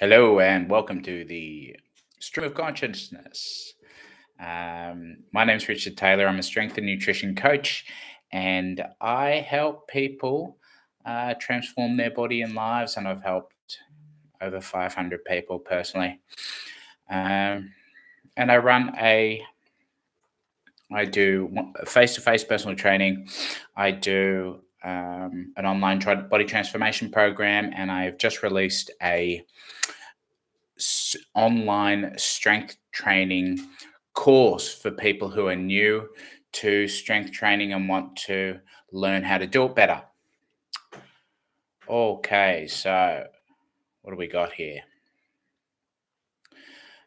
Hello and welcome to the Stream of Consciousness. My name is Richard Taylor. I'm a strength and nutrition coach, and I help people transform their body and lives. And I've helped over 500 people personally. Um, and I do face-to-face personal training. I do an online body transformation program, and I've just released a online strength training course for people who are new to strength training and want to learn how to do it better. Okay, so what do we got here?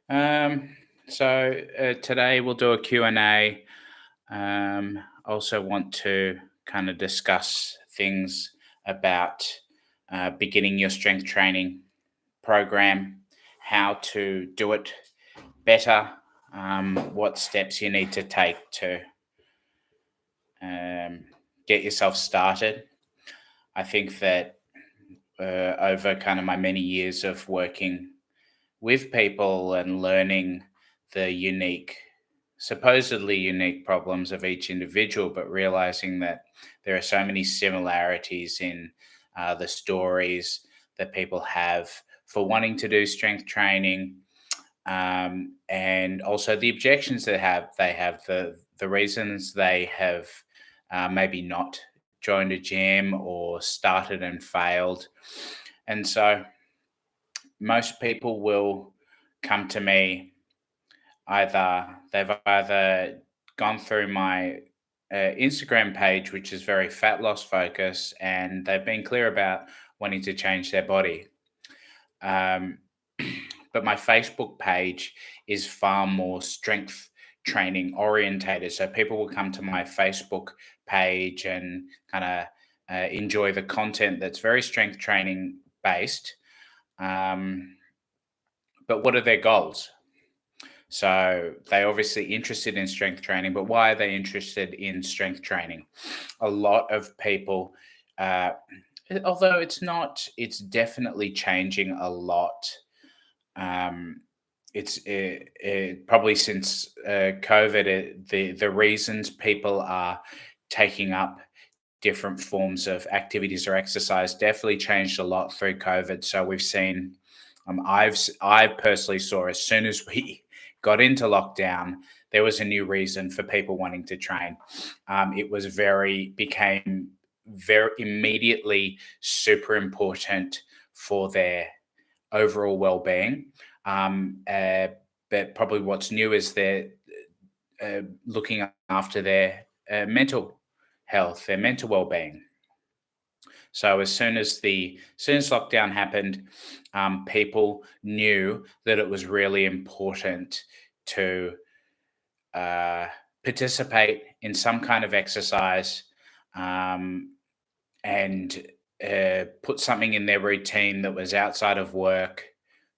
Um, Today we'll do a Q&A. Also want to kind of discuss things about beginning your strength training program, how to do it better, what steps you need to take to um, get yourself started. I think that over kind of my many years of working with people and learning the supposedly unique problems of each individual, but realizing that there are so many similarities in the stories that people have for wanting to do strength training, and also the objections they have the reasons they have maybe not joined a gym or started and failed. And so most people will come to me, they've either gone through my Instagram page, which is very fat loss focused, and they've been clear about wanting to change their body. um, but my Facebook page is far more strength training orientated. So people will come to my Facebook page and kind of enjoy the content that's very strength training based. Um, but what are their goals? So they obviously interested in strength training, but why are they interested in strength training? A lot of people, uh, although it's not, it's definitely changing a lot. Um, probably since COVID, the reasons people are taking up different forms of activities or exercise definitely changed a lot through COVID. So we've seen, I personally saw as soon as we got into lockdown, there was a new reason for people wanting to train. It was became very immediately super important for their overall well-being. But probably what's new is they're looking after their mental health, their mental well-being. So as soon as lockdown happened, people knew that it was really important to uh, participate in some kind of exercise, um, and put something in their routine that was outside of work,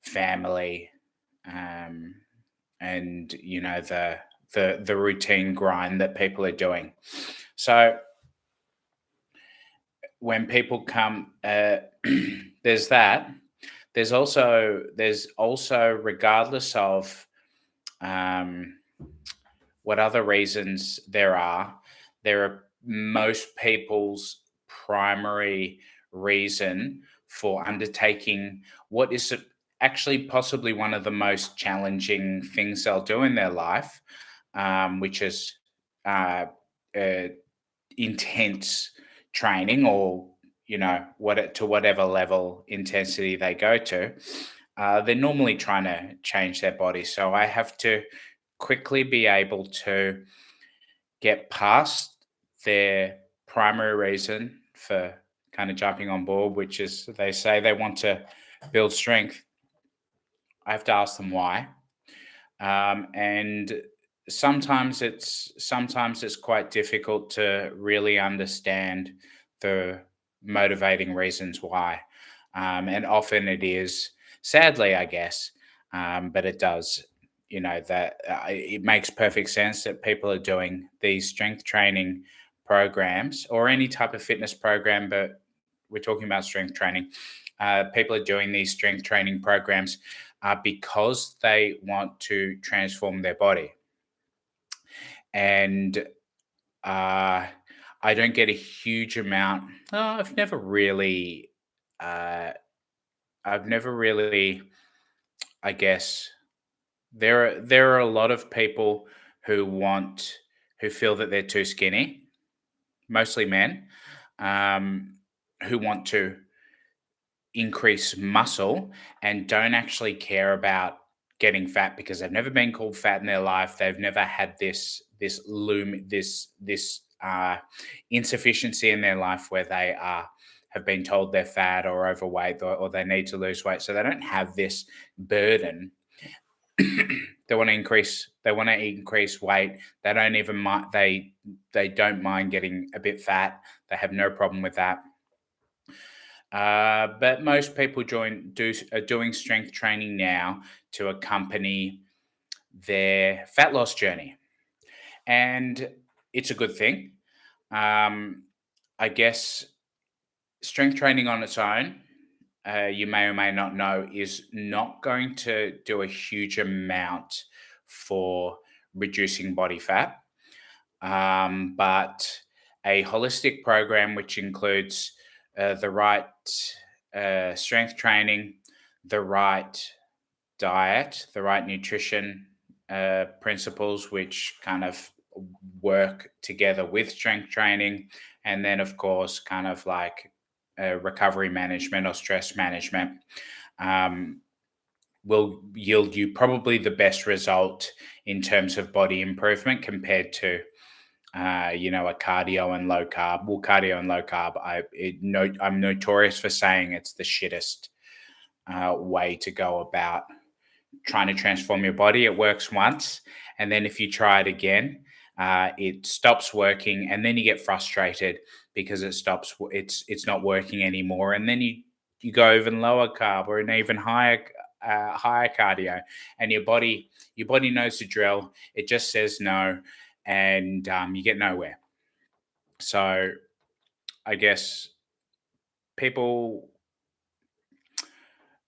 family, um, and the routine grind that people are doing. So when people come, there's that. There's also regardless of um, what other reasons there are most people's primary reason for undertaking what is actually possibly one of the most challenging things they'll do in their life, which is uh, uh, intense training, or to whatever level intensity they go to. They're normally trying to change their body, so I have to quickly be able to get past their primary reason for kind of jumping on board, which is they say they want to build strength. I have to ask them why. And sometimes it's quite difficult to really understand the motivating reasons why. And often it is, sadly, I guess, but it does. That it makes perfect sense that people are doing these strength training programs or any type of fitness program, but we're talking about strength training. people are doing these strength training programs because they want to transform their body. And uh, I don't get a huge amount. I've never really, uh, I've never really, I guess, there are a lot of people who want who feel that they're too skinny, mostly men, um, who want to increase muscle and don't actually care about getting fat because they've never been called fat in their life. They've never had this insufficiency in their life where they are have been told they're fat or overweight or they need to lose weight. So they don't have this burden. They want to increase. They want to increase weight. They don't even mind. They don't mind getting a bit fat. They have no problem with that. But most people are doing strength training now to accompany their fat loss journey, and it's a good thing. Um, I guess strength training on its own, you may or may not know, is not going to do a huge amount for reducing body fat. But a holistic program which includes the right strength training, the right diet, the right nutrition principles, which kind of work together with strength training, and then, of course, kind of like recovery management or stress management. Um, will yield you probably the best result in terms of body improvement compared to a cardio and low carb. Well, cardio and low carb, I'm notorious for saying it's the shittest way to go about trying to transform your body. It works once, and then if you try it again, it stops working, and then you get frustrated because it's not working anymore, and then you go even lower carb or an even higher cardio, and your body knows the drill. It just says no, and you get nowhere. So I guess people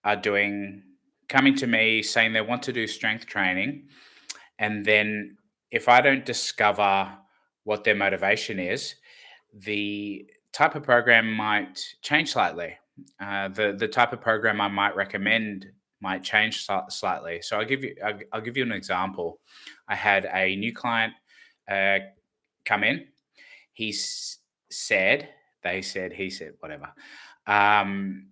are doing coming to me saying they want to do strength training, and then if I don't discover what their motivation is, the type of program might change slightly. The type of program I might recommend might change slightly. So I'll give you an example. I had a new client uh, come in. He said, they said, he said, whatever. Um,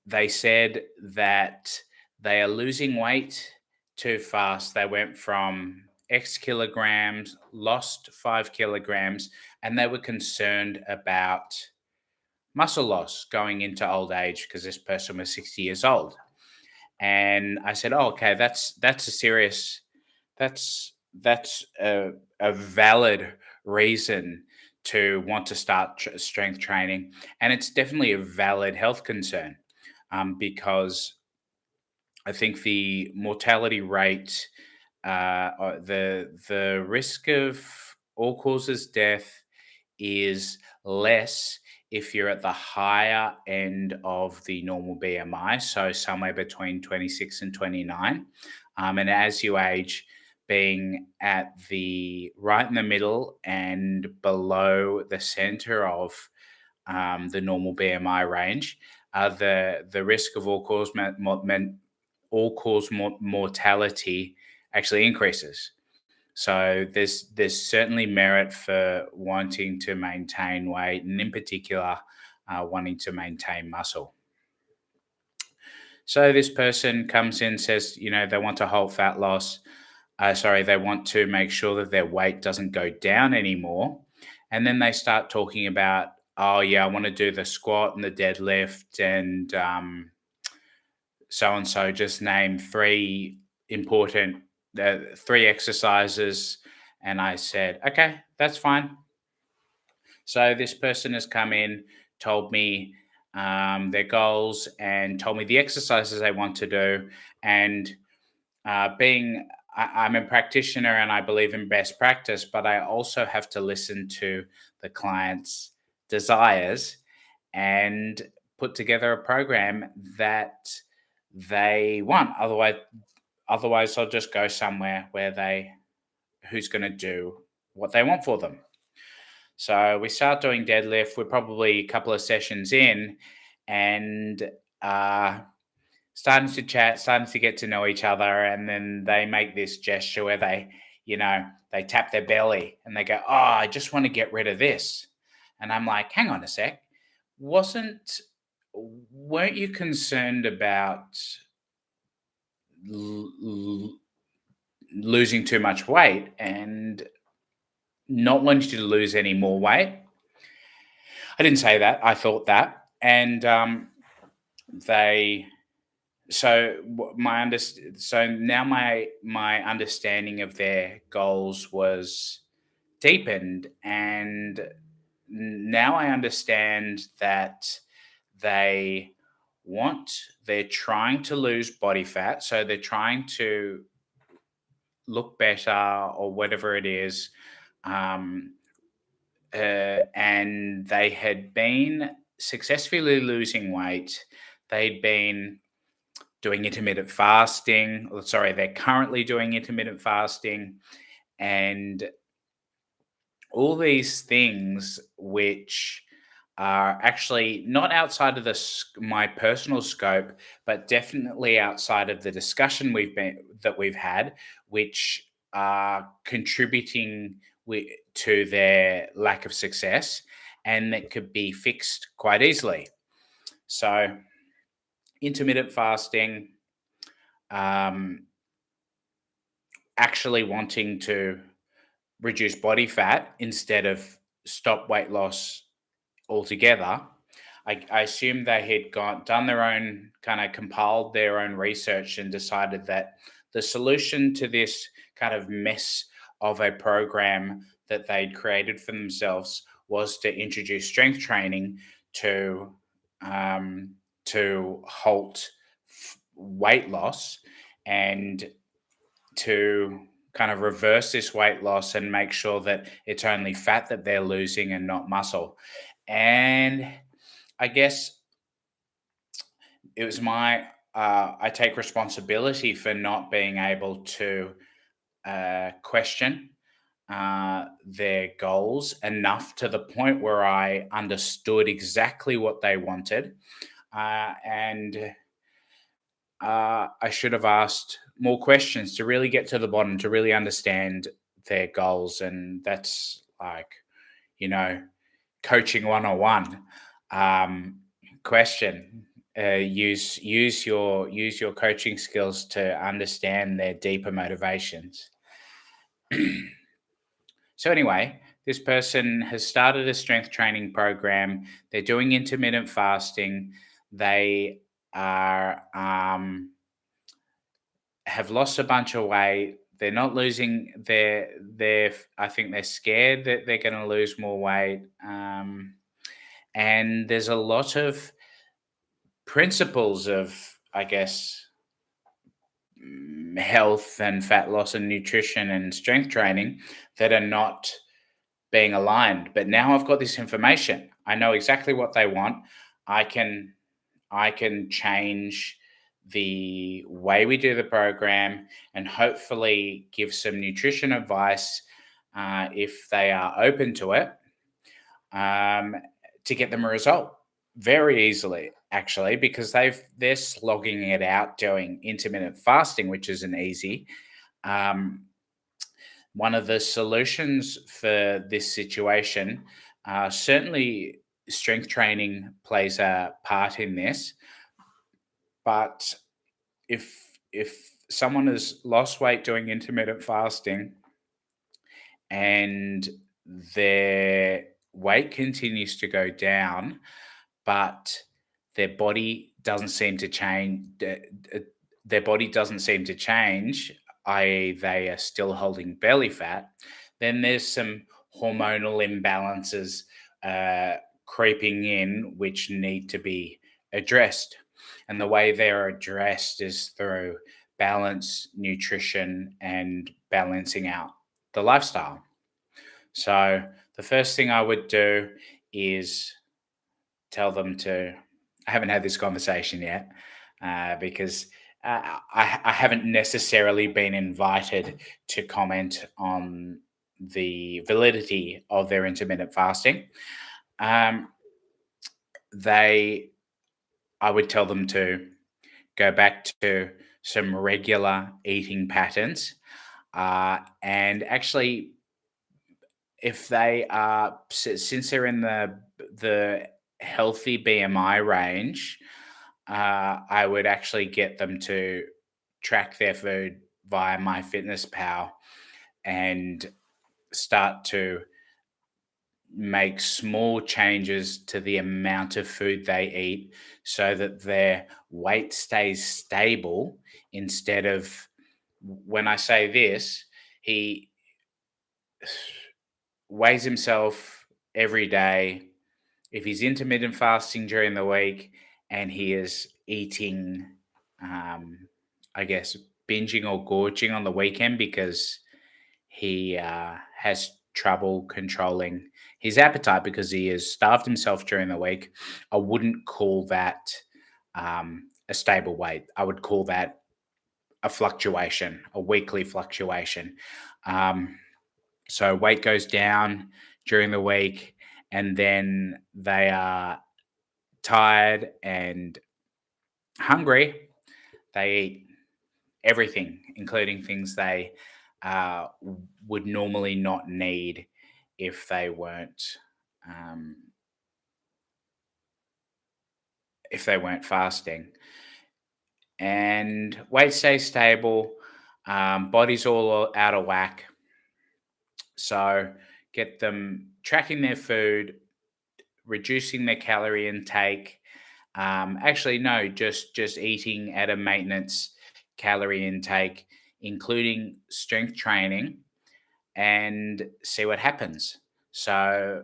they said that they are losing weight too fast. They went from X kilograms, lost 5 kilograms, and they were concerned about muscle loss going into old age because this person was 60 years old. And I said, "Oh, okay, that's a serious, that's a valid reason to want to start strength training, and it's definitely a valid health concern because I think the mortality rate, or the risk of all causes death is less if you're at the higher end of the normal BMI, so somewhere between 26 and 29. And as you age, being at the right in the middle and below the center of the normal BMI range, the risk of all cause mortality actually increases. So there's certainly merit for wanting to maintain weight, and in particular, wanting to maintain muscle. So this person comes in, says, they want to halt fat loss. They want to make sure that their weight doesn't go down anymore, and then they start talking about, oh yeah, I want to do the squat and the deadlift and so and so. Just name three exercises. And I said, okay, that's fine. So this person has come in, told me their goals, and told me the exercises they want to do. And I'm a practitioner and I believe in best practice, but I also have to listen to the client's desires and put together a program that they want. Otherwise they'll just go somewhere who's going to do what they want for them. So we start doing deadlift. We're probably a couple of sessions in, and starting to chat, starting to get to know each other, and then they make this gesture where they tap their belly and they go, "Oh, I just want to get rid of this." And I'm like, "Hang on a sec. Wasn't weren't you concerned about l- l- losing too much weight and not wanting to lose any more weight?" I didn't say that. I thought that, and they. So so now my understanding of their goals was deepened, and now I understand that they they're trying to lose body fat, so they're trying to look better or whatever it is. Um, and they had been successfully losing weight. They'd been doing intermittent fasting. Sorry, they're currently doing intermittent fasting, and all these things which are actually not outside of my personal scope, but definitely outside of the discussion we've had, which are contributing to their lack of success, and that could be fixed quite easily. So, intermittent fasting, um, actually wanting to reduce body fat instead of stop weight loss altogether. I assume they had done their own kind of compiled their own research and decided that the solution to this kind of mess of a program that they'd created for themselves was to introduce strength training to halt weight loss and to kind of reverse this weight loss and make sure that it's only fat that they're losing and not muscle. And I guess it was I take responsibility for not being able to question their goals enough to the point where I understood exactly what they wanted. And I should have asked more questions to really get to the bottom, to really understand their goals. And that's like, you know, coaching 101. Question. Use your coaching skills to understand their deeper motivations. So anyway, this person has started a strength training program. They're doing intermittent fasting. They are have lost a bunch of weight. They're not losing their. I think they're scared that they're going to lose more weight. And there's a lot of principles of, I guess, health and fat loss and nutrition and strength training that are not being aligned. But now I've got this information. I know exactly what they want. I can change the way we do the program and hopefully give some nutrition advice if they are open to it, um, to get them a result very easily, actually, because they're slogging it out doing intermittent fasting, which isn't easy. Um, One of the solutions for this situation, certainly strength training plays a part in this, but if someone has lost weight doing intermittent fasting and their weight continues to go down, but their body doesn't seem to change, their body doesn't seem to change, i.e., they are still holding belly fat, then there's some hormonal imbalances uh, creeping in which need to be addressed. And the way they're addressed is through balance, nutrition, and balancing out the lifestyle. So the first thing I would do is tell them to I haven't had this conversation yet because I haven't necessarily been invited to comment on the validity of their intermittent fasting. Um, they, I would tell them to go back to some regular eating patterns, and actually, if they are since they're in the healthy BMI range, I would actually get them to track their food via MyFitnessPal and start to make small changes to the amount of food they eat so that their weight stays stable instead of, when I say this, he weighs himself every day. If he's intermittent fasting during the week and he is eating, um, I guess, binging or gorging on the weekend because he has trouble controlling his appetite because he has starved himself during the week, I wouldn't call that a stable weight. I would call that a fluctuation, a weekly fluctuation. Um, so weight goes down during the week, and then they are tired and hungry. They eat everything, including things they would normally not need if they weren't um, fasting. And weight stays stable. Body's all out of whack. So get them tracking their food, reducing their calorie intake. Actually, no, just eating at a maintenance calorie intake, including strength training, and see what happens. So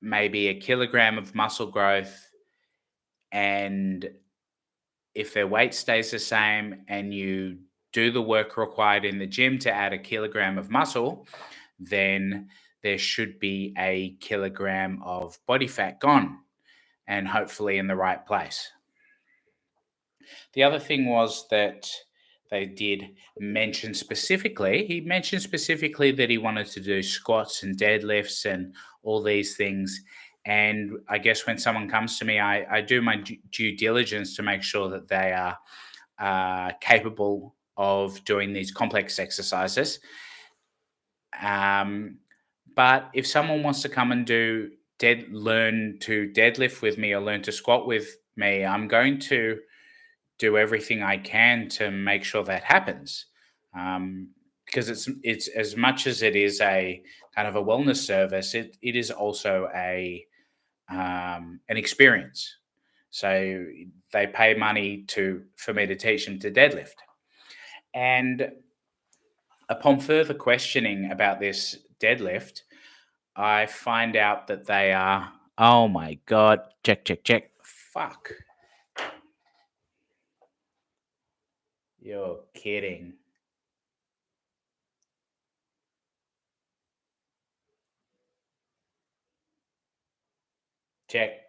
maybe a kilogram of muscle growth, and if their weight stays the same and you do the work required in the gym to add a kilogram of muscle, then there should be a kilogram of body fat gone and hopefully in the right place. The other thing was that they did mention specifically, he mentioned specifically that he wanted to do squats and deadlifts and all these things. And I guess when someone comes to me, I do my due diligence to make sure that they are capable of doing these complex exercises. Um, but if someone wants to come and learn to deadlift with me or learn to squat with me, I'm going to do everything I can to make sure that happens. Because it's as much as it is a kind of a wellness service, it is also an experience. So they pay money to for me to teach them to deadlift. And upon further questioning about this deadlift, I find out that they are, oh my God, check, check, check. Fuck. You're kidding. Check.